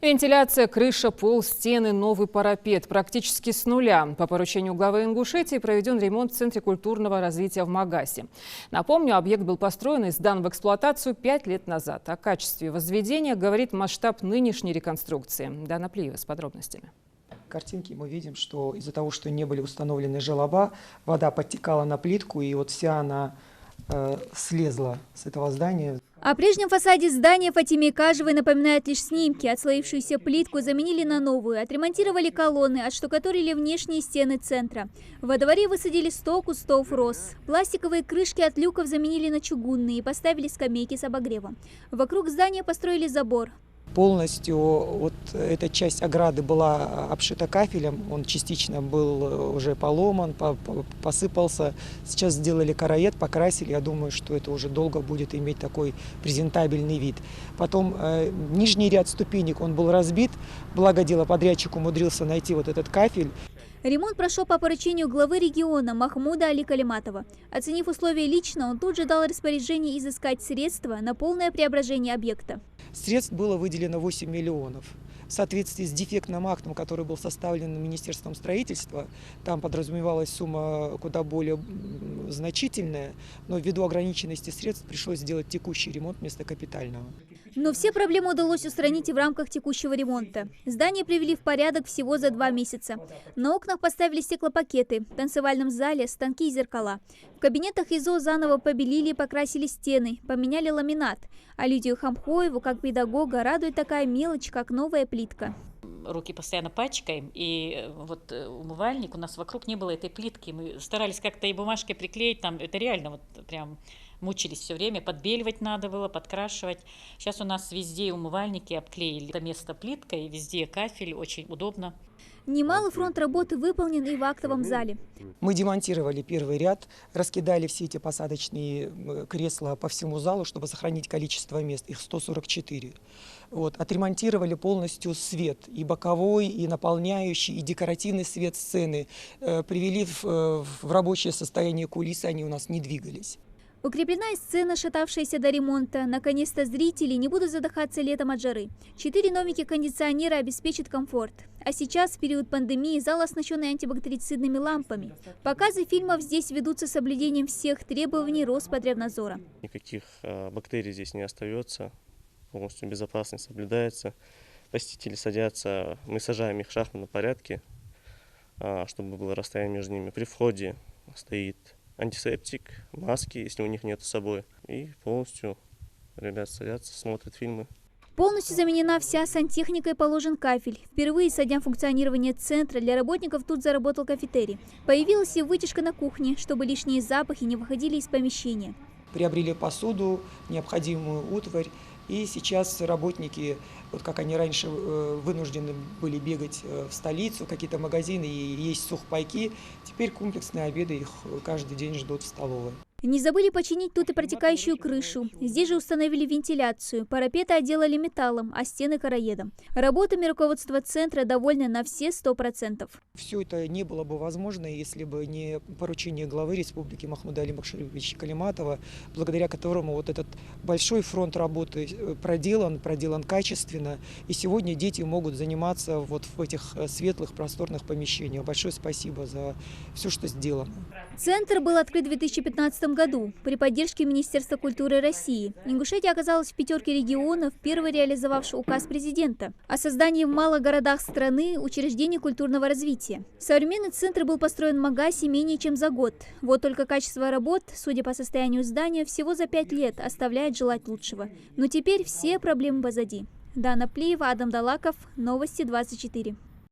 Вентиляция, крыша, пол, стены, новый парапет. Практически с нуля. По поручению главы Ингушетии проведен ремонт в Центре культурного развития в Магасе. Напомню, объект был построен и сдан в эксплуатацию 5 лет назад. О качестве возведения говорит масштаб нынешней реконструкции. Дана Плиева с подробностями. Картинки мы видим, что из-за того, что не были установлены желоба, вода подтекала на плитку, и вот вся она слезла с этого здания. О прежнем фасаде здания Фатиме Кажевой напоминают лишь снимки. Отслоившуюся плитку заменили на новую, отремонтировали колонны, отштукатурили внешние стены центра. Во дворе высадили 100 кустов роз. Пластиковые крышки от люков заменили на чугунные и поставили скамейки с обогревом. Вокруг здания построили забор. Полностью вот эта часть ограды была обшита кафелем, он частично был уже поломан, посыпался. Сейчас сделали караед, покрасили, я думаю, что это уже долго будет иметь такой презентабельный вид. Потом нижний ряд ступенек, он был разбит, благо дело подрядчик умудрился найти вот этот кафель. Ремонт прошел по поручению главы региона Махмуда Али Калиматова. Оценив условия лично, он тут же дал распоряжение изыскать средства на полное преображение объекта. Средств было выделено 8 миллионов. В соответствии с дефектным актом, который был составлен Министерством строительства, там подразумевалась сумма куда более значительная, но ввиду ограниченности средств пришлось сделать текущий ремонт вместо капитального. Но все проблемы удалось устранить и в рамках текущего ремонта. Здание привели в порядок всего за 2 месяца. На окнах поставили стеклопакеты, в танцевальном зале станки и зеркала. В кабинетах ИЗО заново побелили и покрасили стены, поменяли ламинат. А Лидию Хамхоеву, как педагога, радует такая мелочь, как новая плитка. Руки постоянно пачкаем, и вот умывальник, у нас вокруг не было этой плитки. Мы старались как-то и бумажкой приклеить, там это реально вот прям мучились все время, подбеливать надо было, подкрашивать. Сейчас у нас везде умывальники обклеили это место плиткой, везде кафель, очень удобно. Немалый фронт работы выполнен и в актовом зале. Мы демонтировали первый ряд, раскидали все эти посадочные кресла по всему залу, чтобы сохранить количество мест, их 144. Вот. Отремонтировали полностью свет, и боковой, и наполняющий, и декоративный свет сцены. Привели в рабочее состояние кулисы, они у нас не двигались. Укреплена и сцена, шатавшаяся до ремонта. Наконец-то зрители не будут задыхаться летом от жары. 4 новеньких кондиционера обеспечат комфорт. А сейчас, в период пандемии, зал оснащен антибактерицидными лампами. Показы фильмов здесь ведутся с соблюдением всех требований Роспотребнадзора. Никаких бактерий здесь не остается, полностью безопасность соблюдается. Посетители садятся, мы сажаем их в шахматном порядке, чтобы было расстояние между ними. При входе стоит антисептик, маски, если у них нет с собой. И полностью ребят садятся, смотрят фильмы. Полностью заменена вся сантехника и положен кафель. Впервые со дня функционирования центра для работников тут заработал кафетерий. Появилась и вытяжка на кухне, чтобы лишние запахи не выходили из помещения. Приобрели посуду, необходимую утварь. И сейчас работники, вот как они раньше вынуждены были бегать в столицу, какие-то магазины и есть сухпайки, теперь комплексные обеды их каждый день ждут в столовой. Не забыли починить тут и протекающую крышу. Здесь же установили вентиляцию. Парапеты отделали металлом, а стены караедом. Работами руководства центра довольны на все 100%. Все это не было бы возможно, если бы не поручение главы республики Махмуда Али Бакшаровича Калиматова, благодаря которому вот этот большой фронт работы проделан качественно. И сегодня дети могут заниматься вот в этих светлых, просторных помещениях. Большое спасибо за все, что сделано. Центр был открыт в 2015 году при поддержке Министерства культуры России. Ингушетия оказалась в 5 регионов, первый реализовавший указ президента о создании в малых городах страны учреждений культурного развития. Современный центр был построен в Магасе менее чем за год. Вот только качество работ, судя по состоянию здания, всего за 5 лет оставляет желать лучшего. Но теперь все проблемы позади. Дана Плиева, Адам Далаков, Новости 24.